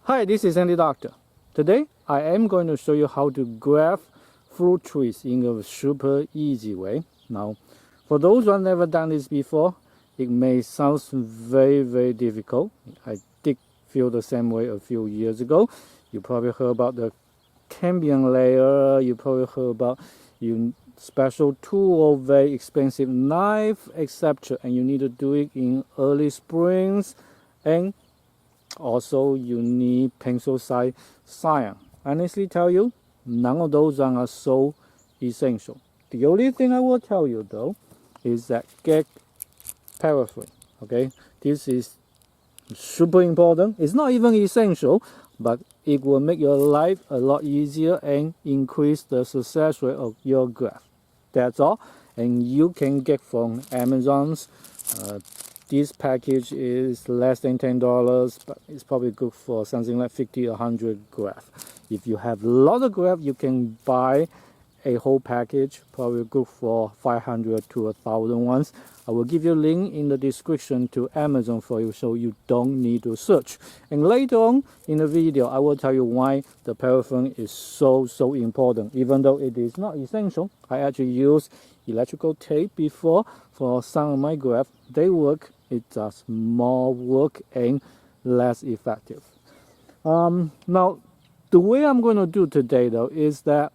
Hi, this is Andy Doctor. Today I am going to show you how to graft fruit trees in a super easy way. Now, for those who have never done this before, it may sound very difficult. I did feel the same way a few years ago. You probably heard about the cambium layer, you probably heard about special tool or very expensive knife, etc. And you need to do it in early springs, and also you need pencil size cyan. Honestly tell you, none of those are so essential. The only thing I will tell you though is that get paraffin. Okay, this is super important. It's not even essential, but it will make your life a lot easier and increase the success rate of your graft. That's all. And you can get from Amazon's. This package is less than $10, but it's probably good for something like 50 or 100 graft. If you have a lot of graft, you can buy a whole package, probably good for 500 to 1,000 ones. I will give you a link in the description to Amazon for you, so you don't need to search. And later on in the video, I will tell you why the paraffin is so important. Even though it is not essential, I actually use electrical tape before for some of my graft. They work. It's just more work and less effective. Now, the way I'm going to do today though is that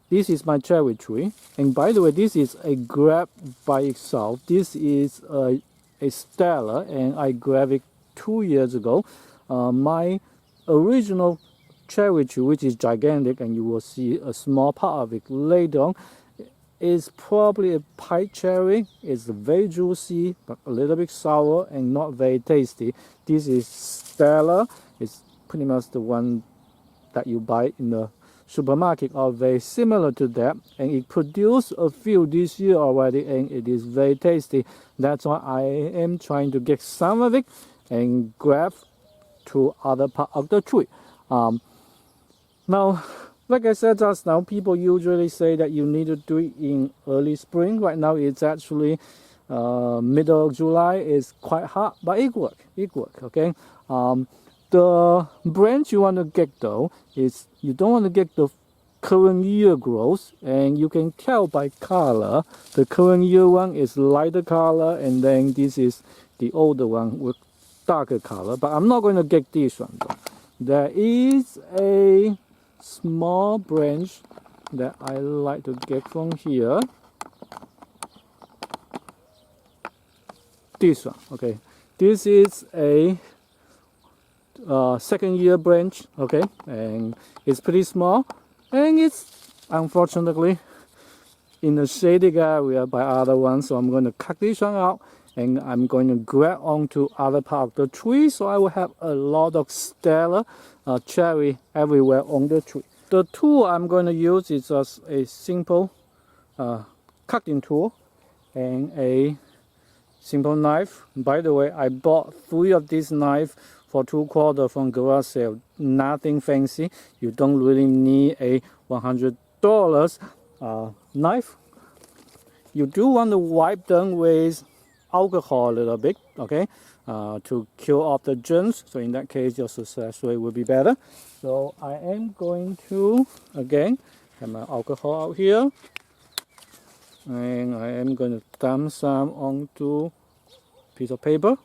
this is my cherry tree, and by the way, this is a graft by itself. This is a stellar, and I grabbed it 2 years ago. My original cherry tree, which is gigantic, and you will see a small part of it later on, is probably a pied cherry. It's very juicy, but a little bit sour and not very tasty. This is stellar. It's pretty much the one that you buy in the supermarket, are very similar to that, and it produced a few this year already, and it is very tasty. That's why I am trying to get some of it and graft to other part of the tree. Now, like I said just now, people usually say that you need to do it in early spring. Right now it's actually middle of July. It's quite hot, but it works. Okay. The branch you want to get though is you don't want to get the current year growth, and you can tell by color. The current year one is lighter color, and then this is the older one with darker color. But I'm not going to get this one though. There is a small branch that I like to get from here. This one, okay. This is a second year branch, okay, and it's pretty small, and it's unfortunately in a shaded area by other ones, so I'm going to cut this one out and I'm going to grab onto other part of the tree, so I will have a lot of stellar cherry everywhere on the tree. The tool I'm going to use is just a simple cutting tool and a simple knife. By the way, I bought 3 of these knives for $2 from garage sale. Nothing fancy. You don't really need a $100 knife. You do want to wipe them with alcohol a little bit, okay, to kill off the germs. So in that case, your success rate will be better. So I am going to again have my alcohol out here, and I am going to dump some onto a piece of paper.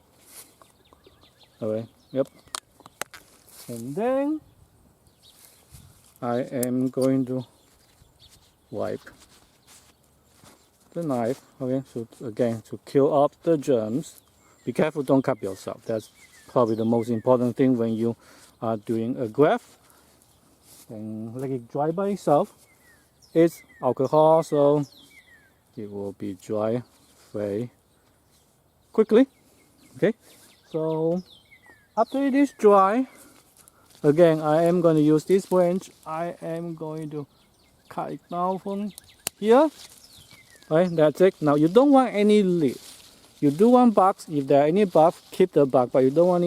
Okay, yep. And then I am going to wipe the knife, okay, so again to kill off the germs. Be careful, don't cut yourself. That's probably the most important thing when you are doing a graft. And let it dry by itself. It's alcohol, so it will be dry very quickly. Okay, so after it is dry, again I am going to use this branch. I am going to cut it down from here. Right, that's it. Now you don't want any leaf. You do want bugs. If there are any bugs, keep the bug, but you don't want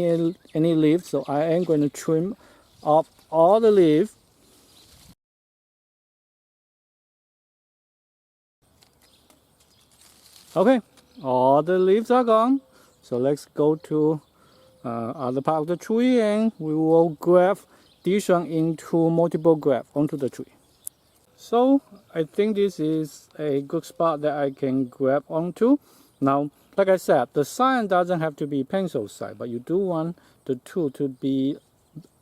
any leaves. So I am going to trim off all the leaves. Okay, all the leaves are gone. So let's go to other part of the tree, and we will graft this one into multiple graft onto the tree. So I think this is a good spot that I can grab onto. Now, like I said, the sign doesn't have to be pencil size, but you do want the tool to be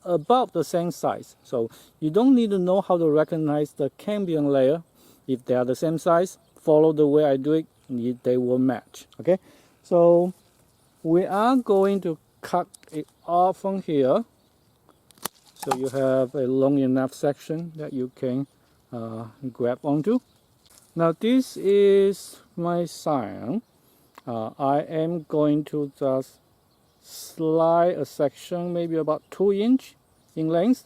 about the same size. So you don't need to know how to recognize the cambium layer. If they are the same size, follow the way I do it, they will match. Okay, so we are going to cut it off from here, so you have a long enough section that you can grab onto. Now this is my sign. I am going to just slide a section maybe about 2 inches in length,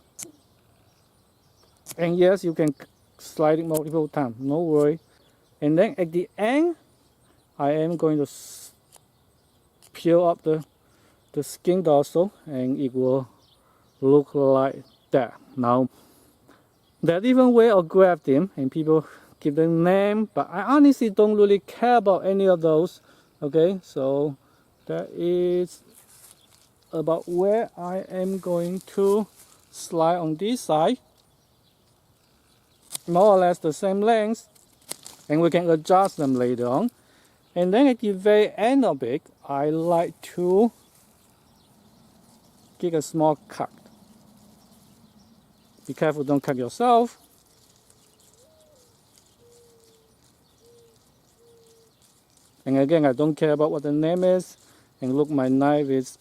and yes, you can slide it multiple times, no worry. And then at the end I am going to peel up the skin dorsal, and it will look like that. Now there are different way of grafting, and people give them name, but I honestly don't really care about any of those. Okay, so that is about where I am going to slide on this side, more or less the same length, and we can adjust them later on. And then at the very end of it, I like to give a small cut. Be careful, don't cut yourself. And again, I don't care about what the name is. And look, my knife is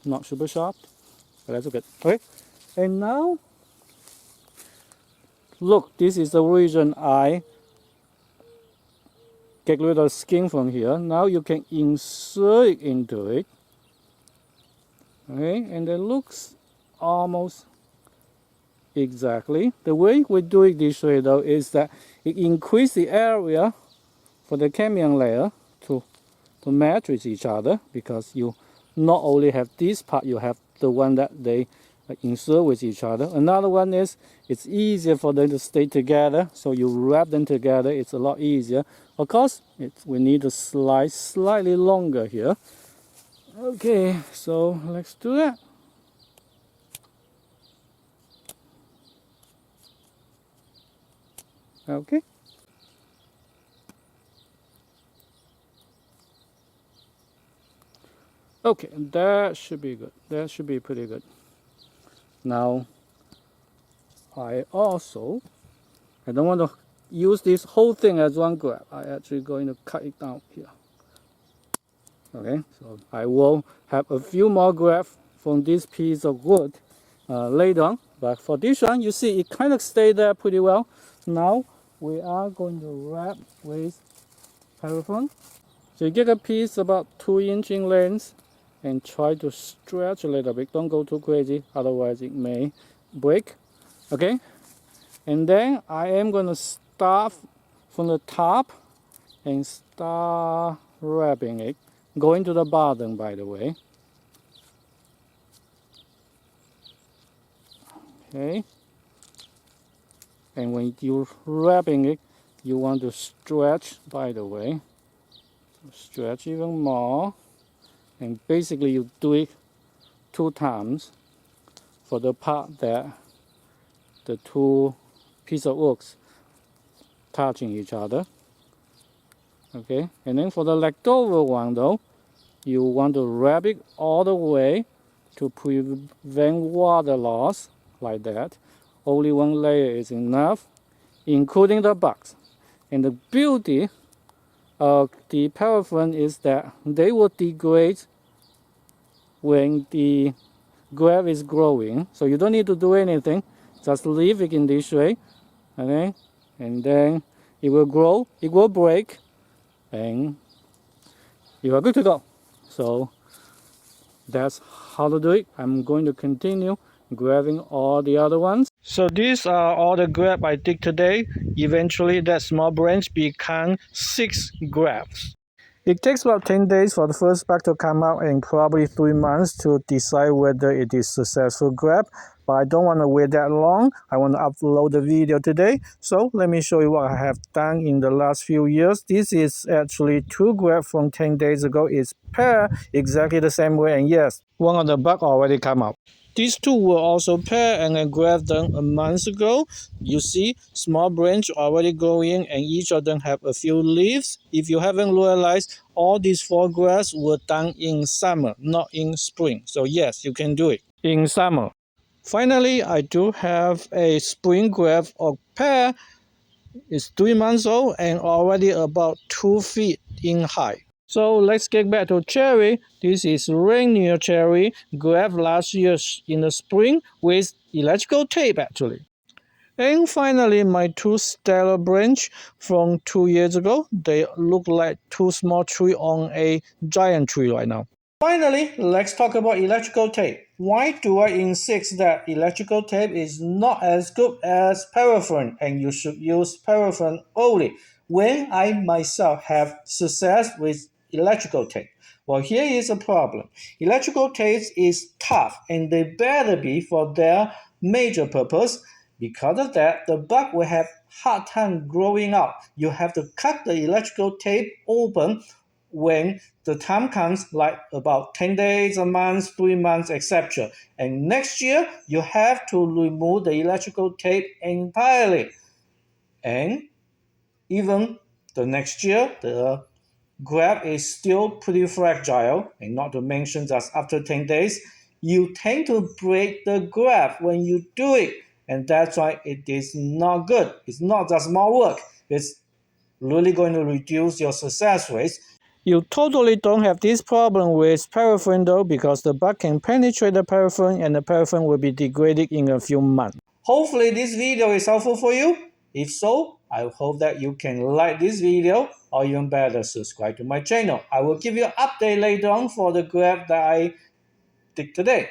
not super sharp, but that's okay. Okay, and now look, this is the reason I get rid of the skin from here. Now you can insert it into it. Okay, and it looks almost exactly. The way we do it this way though is that it increases the area for the cambium layer to match with each other, because you not only have this part, you have the one that they insert with each other. Another one is it's easier for them to stay together, so you wrap them together, it's a lot easier. Of course, we need to slide slightly longer here. Okay, so let's do that. Okay. Okay, that should be good. That should be pretty good. Now, I don't want to use this whole thing as one grab. I'm actually going to cut it down here. Okay, so I will have a few more grafts from this piece of wood later on. But for this one, you see it kind of stayed there pretty well. Now, we are going to wrap with paraffin. So you get a piece about 2 inches in length, and try to stretch a little bit. Don't go too crazy, otherwise it may break. Okay, and then I am going to start from the top and start wrapping it, going to the bottom, by the way. Okay, and when you're wrapping it, you want to stretch, by the way, stretch even more. And basically you do it 2 times for the part that the 2 pieces of wood touching each other. Okay, and then for the leftover one though, you want to wrap it all the way to prevent water loss, like that. Only 1 layer is enough, including the box. And the beauty of the paraffin is that they will degrade when the graft is growing, so you don't need to do anything, just leave it in this way. Okay, and then it will grow, it will break, and you are good to go. So that's how to do it. I'm going to continue grabbing all the other ones. So these are all the grafts I did today. Eventually that small branch became 6 grafts. It takes about 10 days for the first bug to come out and probably 3 months to decide whether it is successful graft. But I don't want to wait that long. I want to upload the video today. So let me show you what I have done in the last few years. This is actually 2 grafts from 10 days ago. It's paired exactly the same way, and yes, one of the bugs already come out. These 2 were also paired and then grafted done a month ago. You see small branch already growing and each of them have a few leaves. If you haven't realized, all these 4 grafts were done in summer, not in spring. So yes, you can do it in summer. Finally, I do have a spring graft or pear. It's 3 months old and already about 2 feet in height. So let's get back to cherry. This is Rainier cherry, graft last year in the spring with electrical tape actually. And finally, my 2 stellar branch from 2 years ago. They look like 2 small trees on a giant tree right now. Finally, let's talk about electrical tape. Why do I insist that electrical tape is not as good as paraffin and you should use paraffin only when I myself have success with electrical tape? Well, here is a problem. Electrical tape is tough and they better be for their major purpose. Because of that, the bug will have hard time growing up. You have to cut the electrical tape open when the time comes, like about 10 days, a month, 3 months, etc. And next year, you have to remove the electrical tape entirely. And even the next year, the graft is still pretty fragile, and not to mention just after 10 days, you tend to break the graft when you do it. And that's why it is not good. It's not just more work. It's really going to reduce your success rates. You totally don't have this problem with paraffin though, because the bug can penetrate the paraffin and the paraffin will be degraded in a few months. Hopefully this video is helpful for you. If so, I hope that you can like this video or even better, subscribe to my channel. I will give you an update later on for the graft that I did today.